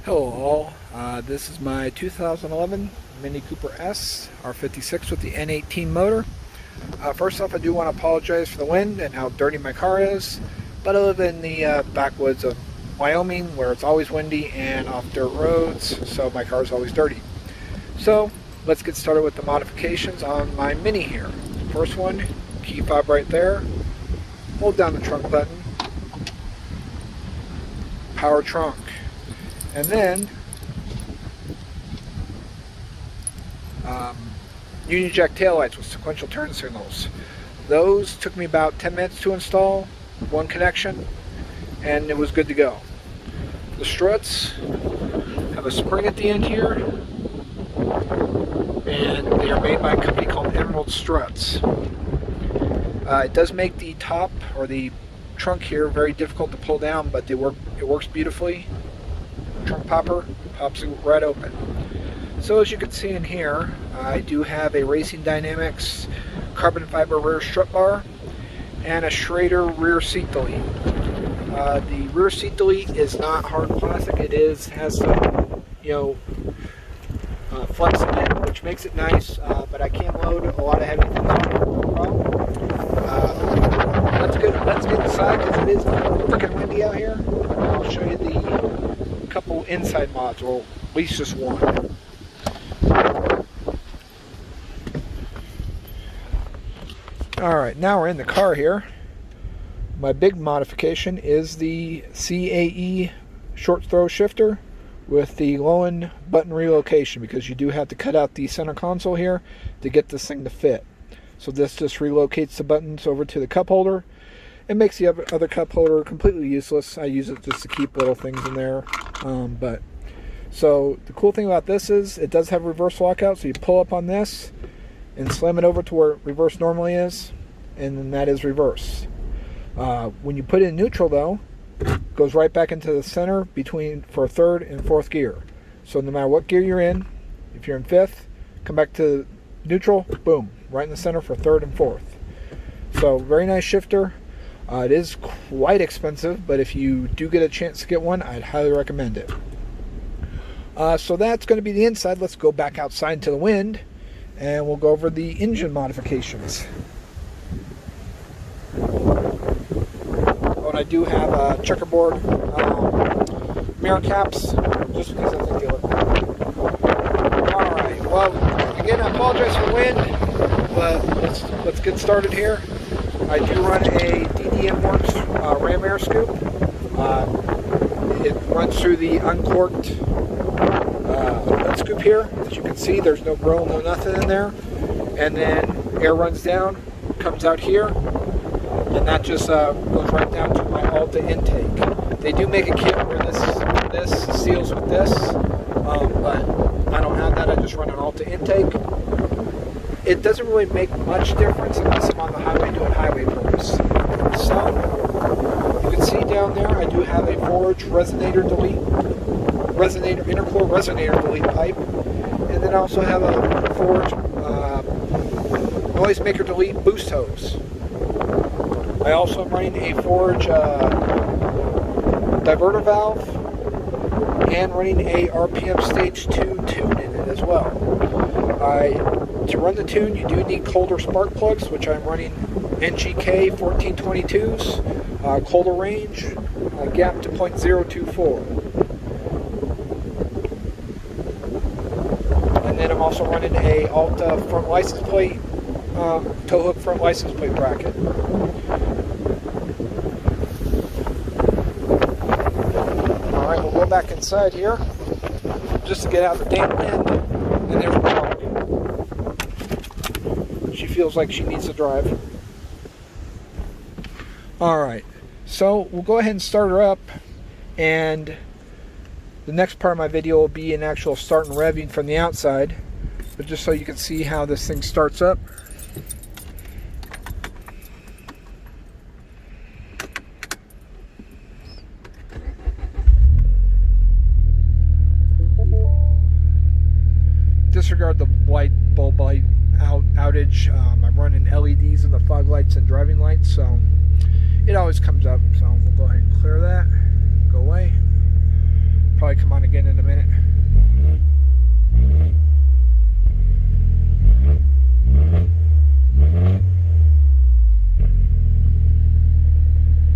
Hello all, this is my 2011 Mini Cooper S R56 with the N18 motor. First off, I do want to apologize for the wind and how dirty my car is, but I live in the backwoods of Wyoming where it's always windy and off dirt roads, so my car is always dirty. So let's get started with the modifications on my Mini here. First one, key fob right there, hold down the trunk button, power trunk. And then, Union Jack taillights with sequential turn signals. Those took me about 10 minutes to install, one connection, and it was good to go. The struts have a spring at the end here, and they are made by a company called Emerald Struts. It does make the top, or the trunk here, very difficult to pull down, but it works beautifully. Trunk popper pops it right open. So as you can see in here, I do have a Racing Dynamics carbon fiber rear strut bar and a Shrader rear seat delete. The rear seat delete is not hard plastic. It has some, flex in it, which makes it nice. But I can't load a lot of heavy things on it. No problem. Let's get inside because it is freaking windy out here. I'll show you the couple inside mods, or at least just one. Alright, now we're in the car here. My big modification is the CAE short throw shifter with the Lohen button relocation, because you do have to cut out the center console here to get this thing to fit. So this just relocates the buttons over to the cup holder. It makes the other cup holder completely useless. I use it just to keep little things in there. So the cool thing about this is it does have reverse lockout, so you pull up on this and slam it over to where reverse normally is, and then that is reverse. When you put it in neutral though, it goes right back into the center for third and fourth gear. So no matter what gear you're in, if you're in fifth, come back to neutral, boom, right in the center for third and fourth. So very nice shifter. It is quite expensive, but if you do get a chance to get one, I'd highly recommend it. So that's going to be the inside. Let's go back outside to the wind, and we'll go over the engine modifications. Oh, and I do have a checkerboard mirror caps, just because I think they look cool. Alright, well, again, I apologize for the wind, but let's get started here. I do run a DDMWorks ram air scoop. It runs through the uncorked hood scoop here. As you can see, there's no grill, no nothing in there. And then air runs down, comes out here, and that just goes right down to my Alta intake. They do make a kit where this seals with this, but I don't have that. I just run an Alta intake. It doesn't really make much difference unless I'm on the highway doing highway purpose. So, you can see down there I do have a Forge intercooler resonator delete pipe, and then I also have a Forge noisemaker delete boost hose. I also am running a Forge diverter valve and running a RPM stage 2 tune in it as well. To run the tune, you do need colder spark plugs, which I'm running NGK 1422s, colder range, gap to 0.024. And then I'm also running a Alta front license plate, tow hook front license plate bracket. Alright, we'll go back inside here, just to get out the damn wind, and there's my dog. She feels like she needs to drive. Alright, so we'll go ahead and start her up, and the next part of my video will be an actual start and revving from the outside, but just so you can see how this thing starts up. Disregard the light bulb light outage. I'm running LEDs in the fog lights and driving lights, so it always comes up. So we'll go ahead and clear that. Go away. Probably come on again in a minute.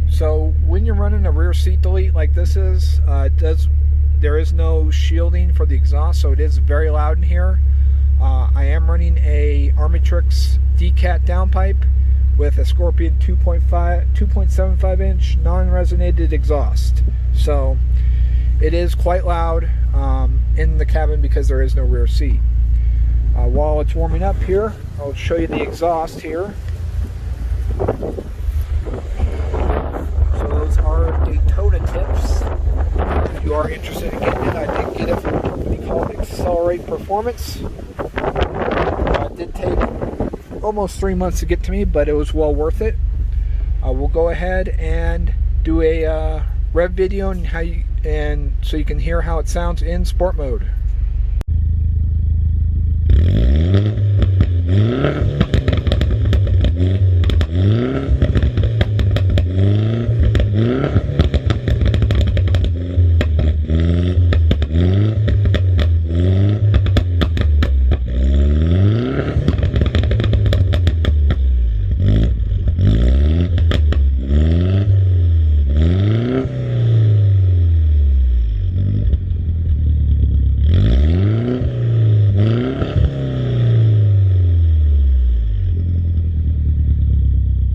So when you're running a rear seat delete like this is, there is no shielding for the exhaust, so it is very loud in here. I am running a Armytrix decat downpipe with a Scorpion 2.75 inch non-resonated exhaust. So it is quite loud in the cabin because there is no rear seat. While it's warming up here, I'll show you the exhaust here. So those are Daytona tips. If you are interested in getting it, I did get it from a company called Accelerate Performance. It did take almost 3 months to get to me, but it was well worth it. We'll go ahead and do a rev video and so you can hear how it sounds in sport mode.